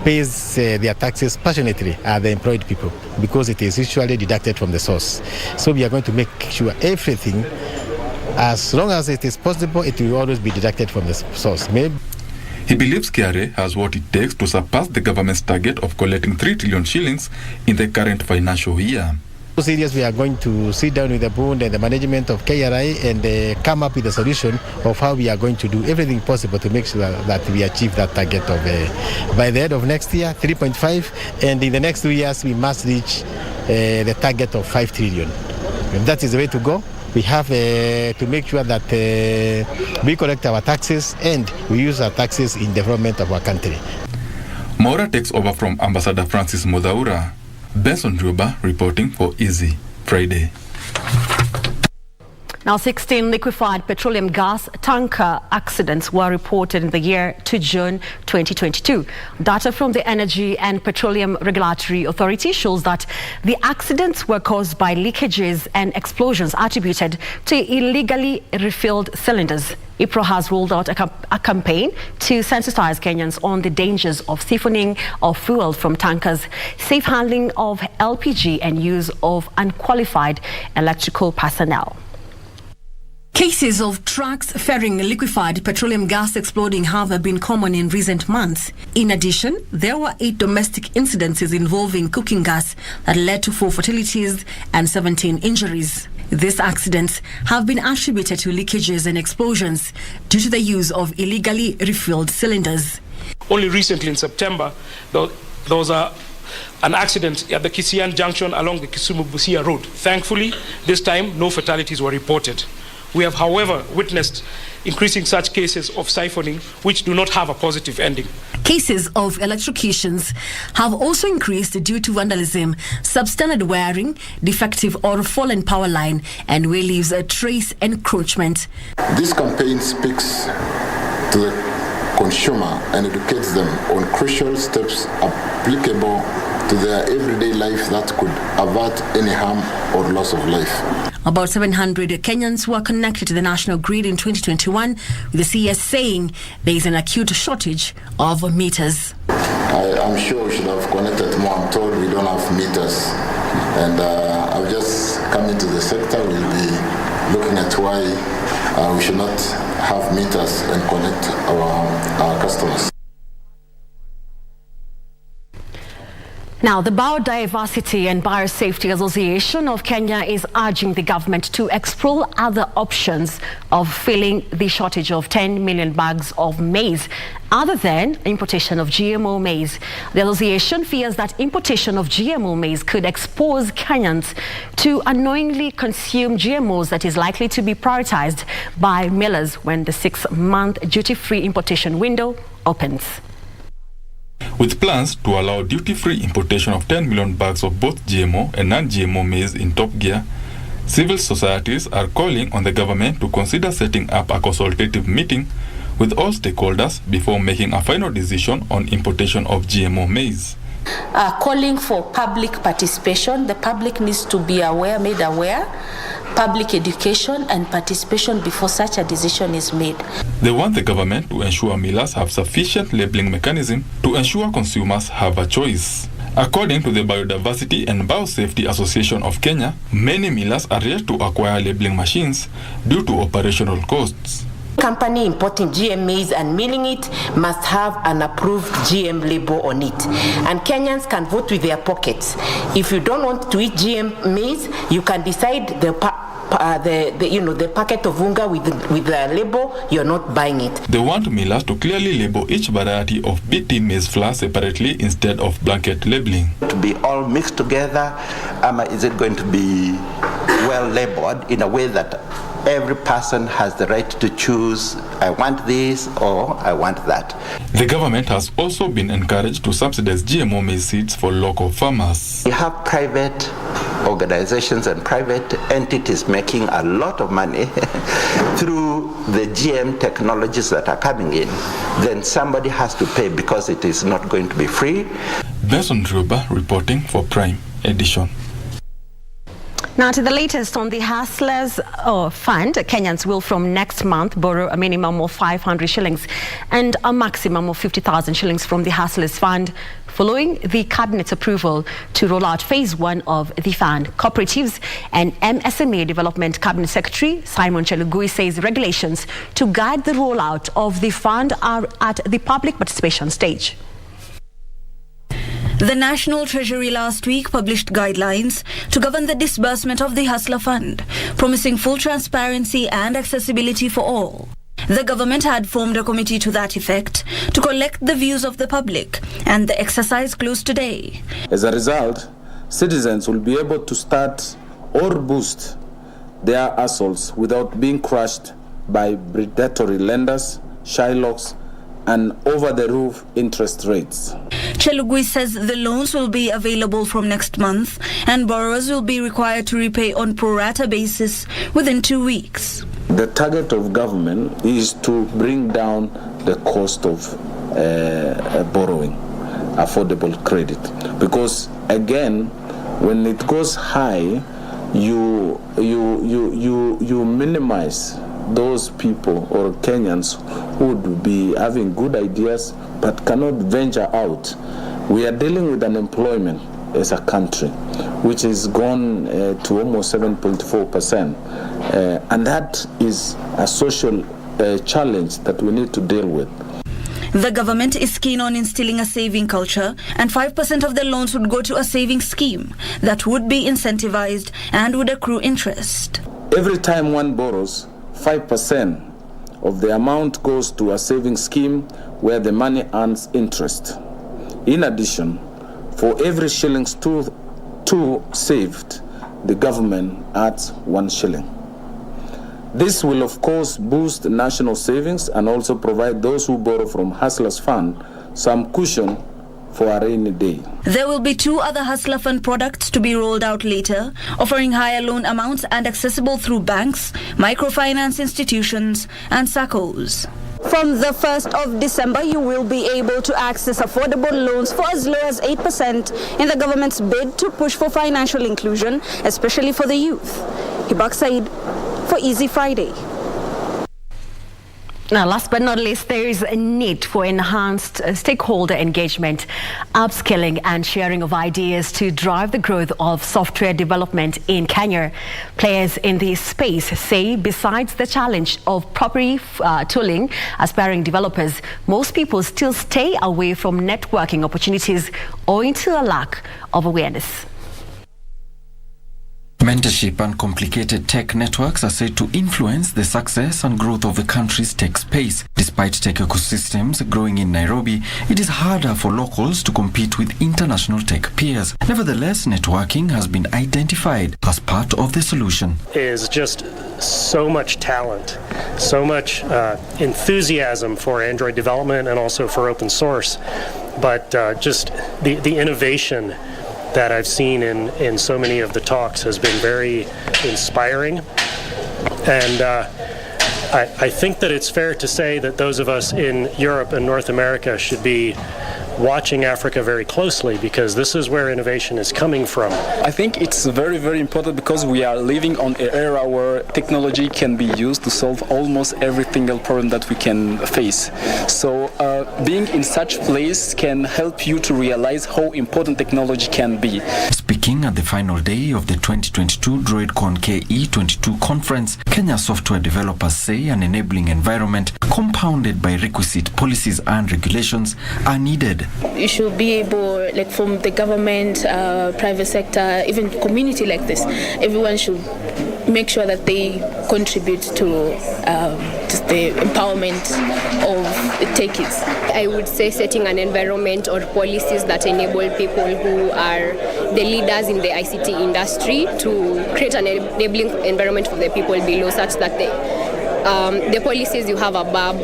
pays their taxes passionately are the employed people because it is usually deducted from the source. So we are going to make sure everything, as long as it is possible, it will always be deducted from the source. He believes KRA has what it takes to surpass the government's target of collecting 3 trillion shillings in the current financial year. Those areas we are going to sit down with the board and the management of KRA and come up with a solution of how we are going to do everything possible to make sure that we achieve that target of by the end of next year 3.5, and in the next 2 years we must reach the target of 5 trillion. And that is the way to go. We have to make sure that we collect our taxes and we use our taxes in development of our country. Mwaura takes over from Ambassador Francis Mudhaura. Benson Ruba reporting for Easy Friday. Now, 16 liquefied petroleum gas tanker accidents were reported in the year to June 2022. Data from the Energy and Petroleum Regulatory Authority shows that the accidents were caused by leakages and explosions attributed to illegally refilled cylinders. IPRO has rolled out a campaign to sensitize Kenyans on the dangers of siphoning of fuel from tankers, safe handling of LPG, and use of unqualified electrical personnel. Cases of trucks ferrying liquefied petroleum gas exploding have been common in recent months. In addition, there were 8 domestic incidences involving cooking gas that led to 4 fatalities and 17 injuries. These accidents have been attributed to leakages and explosions due to the use of illegally refilled cylinders. Only recently in September, there was an accident at the Kisian Junction along the Kisumu-Busia road. Thankfully, this time no fatalities were reported. We have, however, witnessed increasing such cases of siphoning which do not have a positive ending. Cases of electrocutions have also increased due to vandalism, substandard wiring, defective or fallen power line, and where leaves a trace encroachment. This campaign speaks to the consumer and educates them on crucial steps applicable to their everyday life that could avert any harm or loss of life. About 700 Kenyans were connected to the national grid in 2021, with the CS saying there is an acute shortage of meters. I'm sure we should have connected more. I'm told we don't have meters. And I've just come into the sector. We'll be looking at why we should not have meters and connect our customers. Now, the Biodiversity and Biosafety Association of Kenya is urging the government to explore other options of filling the shortage of 10 million bags of maize, other than importation of GMO maize. The association fears that importation of GMO maize could expose Kenyans to unknowingly consume GMOs that is likely to be prioritized by millers when the 6-month duty-free importation window opens. With plans to allow duty-free importation of 10 million bags of both GMO and non-GMO maize in top gear, civil societies are calling on the government to consider setting up a consultative meeting with all stakeholders before making a final decision on importation of GMO maize. Calling for public participation. The public needs to be aware, made aware, public education and participation before such a decision is made. They want the government to ensure millers have sufficient labeling mechanism to ensure consumers have a choice. According to the Biodiversity and Biosafety Association of Kenya, many millers are yet to acquire labeling machines due to operational costs. Company importing GM maize and milling it must have an approved GM label on it. And Kenyans can vote with their pockets. If you don't want to eat GM maize, you can decide the packet of unga with the label, you're not buying it. They want millers to clearly label each variety of BT maize flour separately instead of blanket labeling. To be all mixed together, is it going to be well labeled in a way that every person has the right to choose, I want this or I want that. The government has also been encouraged to subsidize GMO maize seeds for local farmers. We have private organizations and private entities making a lot of money through the GM technologies that are coming in. Then somebody has to pay because it is not going to be free. Benson Druba reporting for Prime Edition. Now to the latest on the Hustlers Fund. Kenyans will from next month borrow a minimum of 500 shillings and a maximum of 50,000 shillings from the Hustlers Fund following the Cabinet's approval to roll out phase 1 of the fund. Cooperatives and MSME Development Cabinet Secretary Simon Chelugui says regulations to guide the rollout of the fund are at the public participation stage. The National Treasury last week published guidelines to govern the disbursement of the Hustler Fund, promising full transparency and accessibility for all. The government had formed a committee to that effect to collect the views of the public, and the exercise closed today. As a result, citizens will be able to start or boost their assets without being crushed by predatory lenders, shylocks, and over-the-roof interest rates. Chelugui says the loans will be available from next month and borrowers will be required to repay on pro rata basis within 2 weeks. The target of government is to bring down the cost of borrowing, affordable credit. Because again, when it goes high, you minimize those people or Kenyans who would be having good ideas but cannot venture out. We are dealing with unemployment as a country, which has gone to almost 7.4%. And that is a social challenge that we need to deal with. The government is keen on instilling a saving culture, and 5% of the loans would go to a saving scheme that would be incentivized and would accrue interest. Every time one borrows, 5% of the amount goes to a saving scheme where the money earns interest. In addition, for every shillings two saved, the government adds 1 shilling. This will of course boost national savings and also provide those who borrow from Hustlers Fund some cushion for a rainy day. There will be 2 other Hustler Fund products to be rolled out later, offering higher loan amounts and accessible through banks, microfinance institutions and SACCOs. From the 1st of December, you will be able to access affordable loans for as low as 8% in the government's bid to push for financial inclusion, especially for the youth. Hibak Said for Easy Friday. Now, last but not least, there is a need for enhanced stakeholder engagement, upskilling and sharing of ideas to drive the growth of software development in Kenya. Players in this space say besides the challenge of proper tooling, aspiring developers, most people still stay away from networking opportunities owing to a lack of awareness. Mentorship and complicated tech networks are said to influence the success and growth of the country's tech space. Despite tech ecosystems growing in Nairobi, it is harder for locals to compete with international tech peers. Nevertheless, networking has been identified as part of the solution. Is just so much talent, so much enthusiasm for Android development and also for open source, but just the innovation that I've seen in so many of the talks has been very inspiring, and I think that it's fair to say that those of us in Europe and North America should be watching Africa very closely, because this is where innovation is coming from. I think it's very, very important because we are living on an era where technology can be used to solve almost every single problem that we can face. So being in such place can help you to realize how important technology can be. Speaking at the final day of the 2022 DroidCon KE22 conference, Kenya software developers say an enabling environment compounded by requisite policies and regulations are needed. You should be able, like from the government, private sector, even community like this, everyone should make sure that they contribute to just the empowerment of the techies. I would say setting an environment or policies that enable people who are the leaders in the ICT industry to create an enabling environment for the people below, such that the policies you have above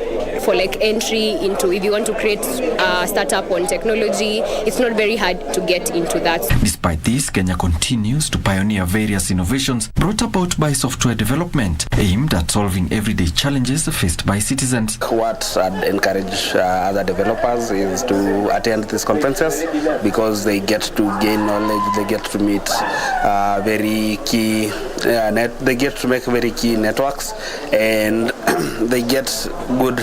for like entry into, if you want to create a startup on technology, it's not very hard to get into that. Despite this, Kenya continues to pioneer various innovations brought about by software development aimed at solving everyday challenges faced by citizens. What I'd encourage other developers is to attend these conferences because they get to gain knowledge, they get to meet very key they get to make very key networks, and they get good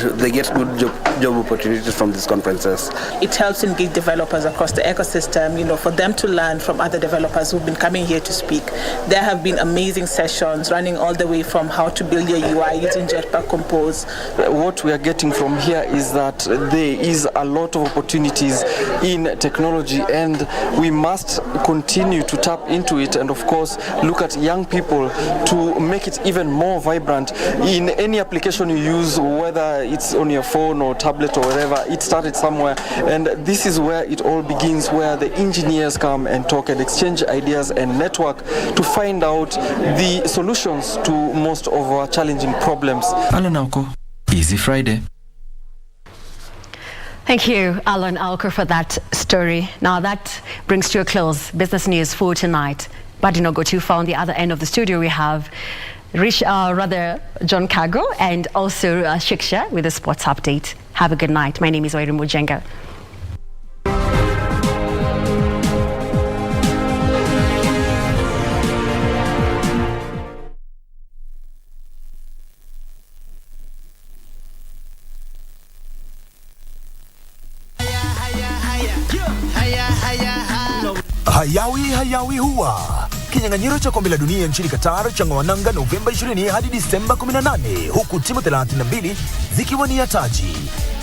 job opportunities from these conferences. It helps engage developers across the ecosystem, for them to learn from other developers who've been coming here to speak. There have been amazing sessions running all the way from how to build your UI using Jetpack Compose. What we are getting from here is that there is a lot of opportunities in technology, and we must continue to tap into it, and of course look at young people to make it even more vibrant in any application you use, whether it's on your phone or tablet or wherever. It started somewhere, and this is where it all begins, where the engineers come and talk and exchange ideas and network to find out the solutions to most of our challenging problems. Alan Alko, Easy Friday. Thank you, Alan Alko, for that story. Now that brings to a close business news for tonight. But do not go too far. On the other end of the studio, we have John Kago and also Shiksha with a sports update. Have a good night. My name is Wairu Mujenga. Hayawi huwa kinyang'anyiro cha kombe la dunia nchini Qatar cha wananga Novemba 20 hadi Disemba 18, huku timu 32 zikiwania taji.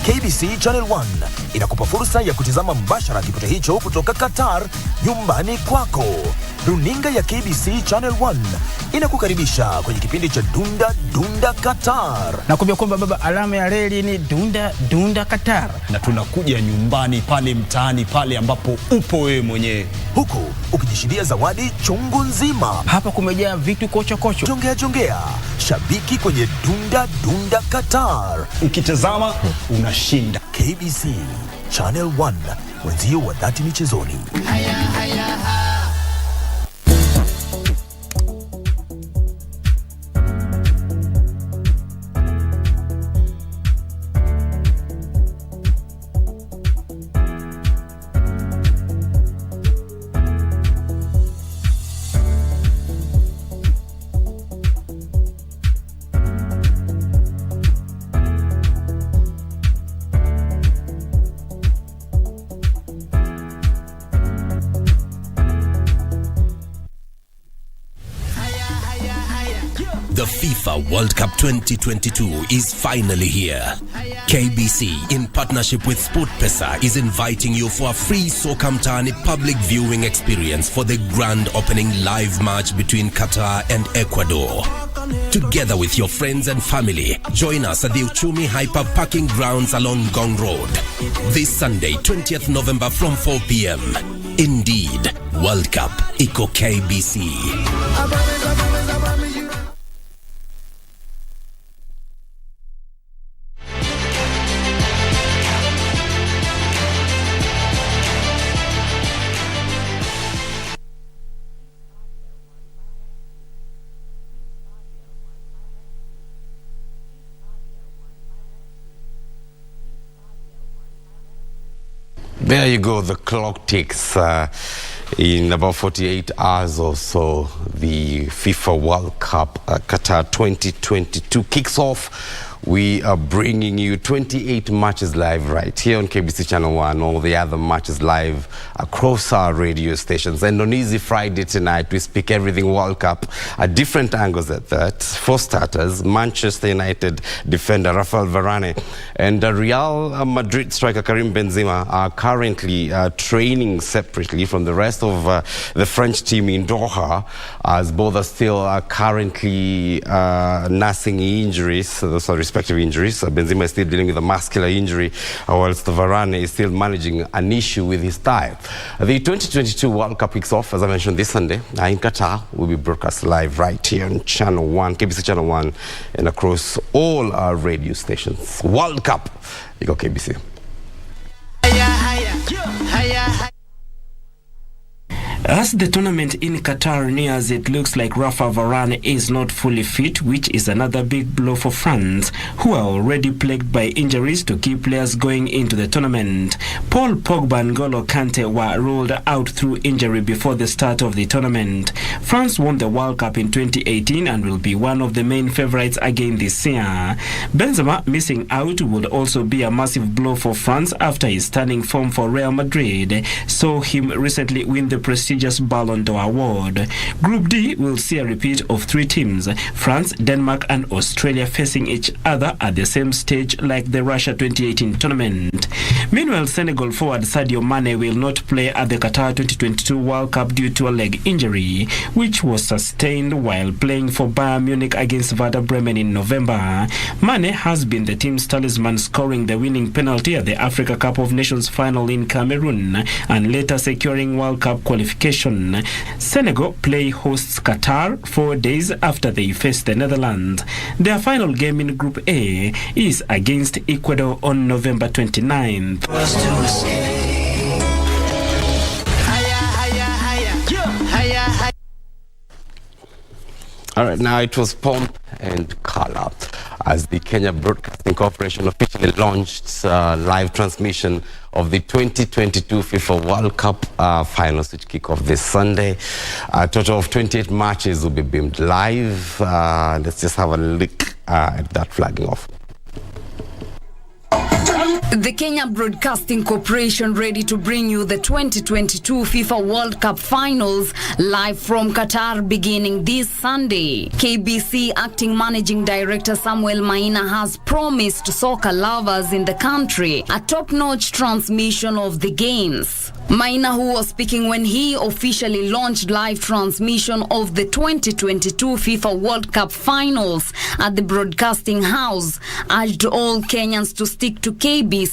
KBC Channel 1 inakupa fursa ya kutizama mbashara kipute hicho kutoka Qatar nyumbani kwako. Runinga ya KBC Channel 1 inakukaribisha kwenye kipindi cha Dunda Qatar. Nakwambia kwamba baba, alama ya reli ni Dunda Qatar, na tunakuja nyumbani pale mtaani pale ambapo upo wewe mwenyewe, huku ukijishindia zawadi chungu nzima. Hapa kumejaa vitu kocho. Jongea shabiki kwenye Dunda Qatar. Ukitazama unashinda. KBC Channel 1, wenzio wa dhati michezoni. The FIFA World Cup 2022 is finally here. KBC, in partnership with SportPesa, is inviting you for a free Soka Mtaani public viewing experience for the grand opening live match between Qatar and Ecuador. Together with your friends and family, join us at the Uchumi Hyper Parking Grounds along Gong Road. This Sunday, 20th November from 4 p.m. Indeed, World Cup, Iko KBC. There you go, the clock ticks. In about 48 hours or so, the FIFA World Cup Qatar 2022 kicks off. We are bringing you 28 matches live right here on KBC Channel 1, all the other matches live across our radio stations. And on Easy Friday tonight, we speak everything World Cup at different angles at that. For starters, Manchester United defender Rafael Varane and Real Madrid striker Karim Benzema are currently training separately from the rest of the French team in Doha, as both are still currently nursing injuries, respective injuries. Benzema is still dealing with a muscular injury, whilst Varane is still managing an issue with his thigh. The 2022 World Cup kicks off, as I mentioned, this Sunday in Qatar. Will be broadcast live right here on Channel 1, KBC Channel 1, and across all our radio stations. World Cup, you go KBC. As the tournament in Qatar nears, it looks like Rafa Varane is not fully fit, which is another big blow for France, who are already plagued by injuries to key players going into the tournament. Paul Pogba and N'Golo Kante were ruled out through injury before the start of the tournament. France won the World Cup in 2018 and will be one of the main favorites again this year. Benzema missing out would also be a massive blow for France after his stunning form for Real Madrid saw him recently win the prestigious Ballon d'Or award. Group D will see a repeat of 3 teams, France, Denmark and Australia, facing each other at the same stage like the Russia 2018 tournament. Meanwhile, Senegal forward Sadio Mane will not play at the Qatar 2022 World Cup due to a leg injury, which was sustained while playing for Bayern Munich against Werder Bremen in November. Mane has been the team's talisman, scoring the winning penalty at the Africa Cup of Nations final in Cameroon and later securing World Cup qualification. Senegal play hosts Qatar 4 days after they face the Netherlands. Their final game in Group A is against Ecuador on November 29th. All right, now it was pomp and color as the Kenya Broadcasting Corporation officially launched live transmission of the 2022 FIFA World Cup finals, which kick off this Sunday. A total of 28 matches will be beamed live. Let's just have a look at that flagging off. The Kenya Broadcasting Corporation ready to bring you the 2022 FIFA World Cup Finals live from Qatar beginning this Sunday. KBC Acting Managing Director Samuel Maina has promised soccer lovers in the country a top-notch transmission of the games. Maina, who was speaking when he officially launched live transmission of the 2022 FIFA World Cup Finals at the Broadcasting House, urged all Kenyans to stick to KBC,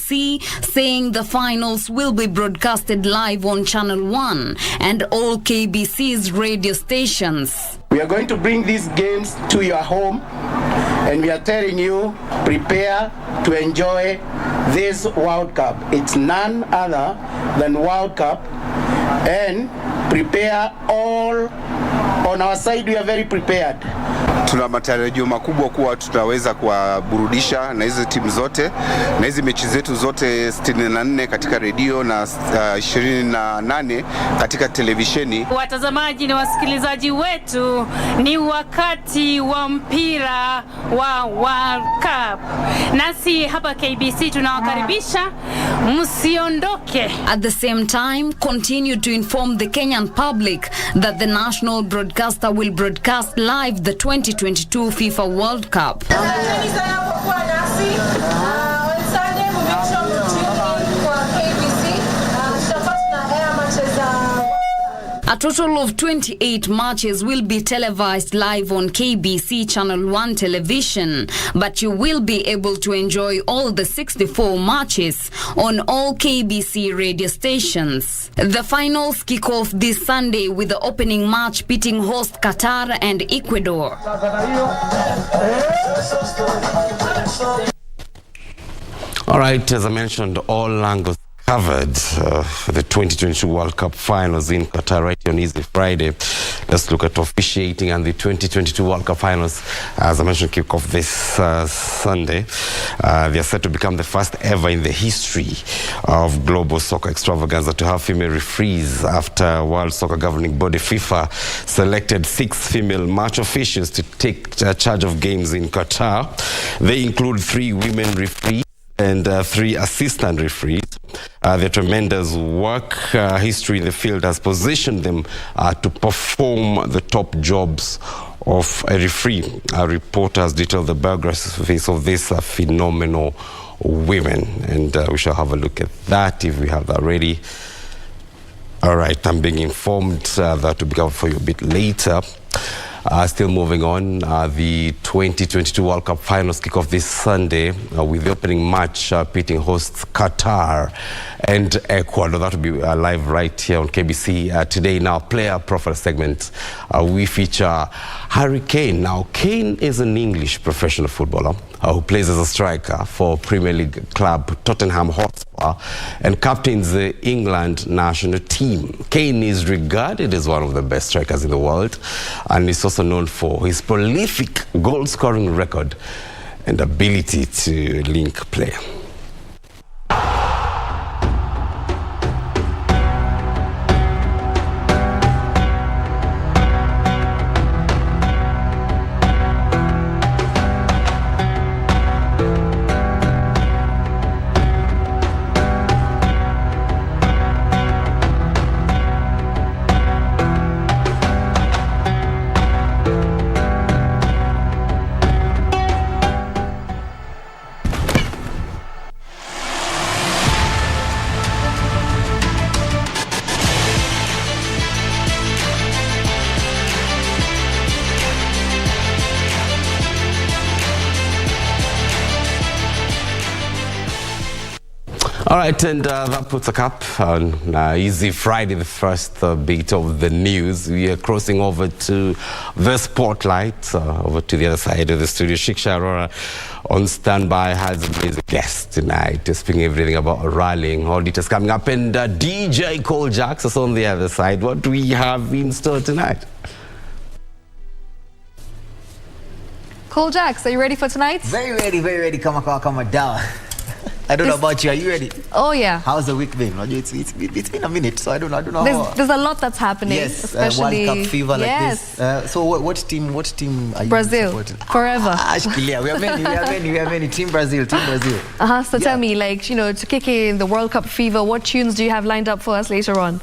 saying the finals will be broadcasted live on Channel 1 and all KBC's radio stations. We are going to bring these games to your home, and we are telling you, prepare to enjoy this World Cup. It's none other than World Cup, and prepare all. On our side, we are very prepared. Tuna matarajio makubwa kuwa tutaweza kuwaburudisha na hizo timu zote na hizi mechi zetu zote 64 katika redio na 28 katika televisheni. Watazamaji na wasikilizaji wetu, ni wakati wa mpira wa World Cup. Nasi hapa KBC tunawakaribisha, msiondoke. At the same time, continue to inform the Kenyan public that the national broadcaster will broadcast live the 2022 FIFA World Cup. A total of 28 matches will be televised live on KBC Channel 1 television, but you will be able to enjoy all the 64 matches on all KBC radio stations. The finals kick off this Sunday with the opening match pitting host Qatar and Ecuador. All right, as I mentioned, all angles covered for the 2022 World Cup finals in Qatar right here on Easy Friday. Let's look at officiating and the 2022 World Cup finals. As I mentioned, kick off this Sunday. They are set to become the first ever in the history of global soccer extravaganza to have female referees after World Soccer Governing Body FIFA selected 6 female match officials to take charge of games in Qatar. They include 3 women referees and 3 assistant referees. Their tremendous work history in the field has positioned them to perform the top jobs of a referee. Our reporter has detailed the biographies of these phenomenal women, and we shall have a look at that if we have that ready. All right, I'm being informed that will be covered for you a bit later. Still moving on, the 2022 World Cup finals kick off this Sunday with the opening match pitting hosts Qatar and Ecuador. That will be live right here on KBC. Today in our player profile segment, we feature Harry Kane. Now, Kane is an English professional footballer who plays as a striker for Premier League club Tottenham Hotspur and captains the England national team. Kane is regarded as one of the best strikers in the world and is also known for his prolific goal-scoring record and ability to link play. All right, and that puts a cap on Easy Friday, the first bit of the news. We are crossing over to the spotlight, over to the other side of the studio. Shiksha Arora on standby has a amazing guest tonight, speaking everything about rallying. All details coming up, and DJ Cole Jacks is on the other side. What do we have in store tonight? Cole Jacks, are you ready for tonight? Very ready. Come down. I don't know about you. Are you ready? Oh yeah. How's the week been? It's been a minute, so I don't know. There's a lot that's happening. Yes, especially World Cup fever like this. So what team are you Brazil, supporting? forever. We are many. Team Brazil. So tell me, to kick in the World Cup fever, what tunes do you have lined up for us later on?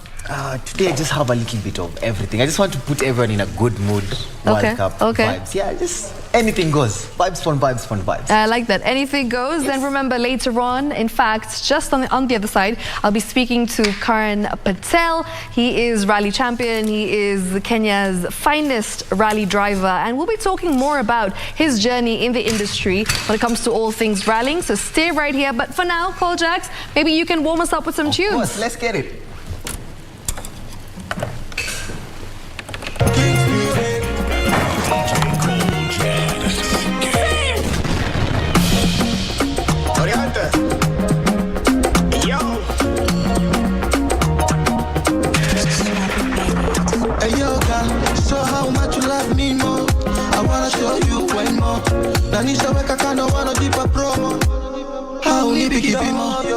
Today I just have a little bit of everything. I just want to put everyone in a good mood. World Cup vibes. Yeah, just anything goes. Vibes, fun vibes. I like that. Anything goes. Yes. Then remember later on, in fact, just on the other side, I'll be speaking to Karan Patel. He is rally champion. He is Kenya's finest rally driver. And we'll be talking more about his journey in the industry when it comes to all things rallying. So stay right here. But for now, Cole Jacks, maybe you can warm us up with some tunes. Of course, let's get it. Nanisha weka kando, wanna deeper promo. How we be keeping more.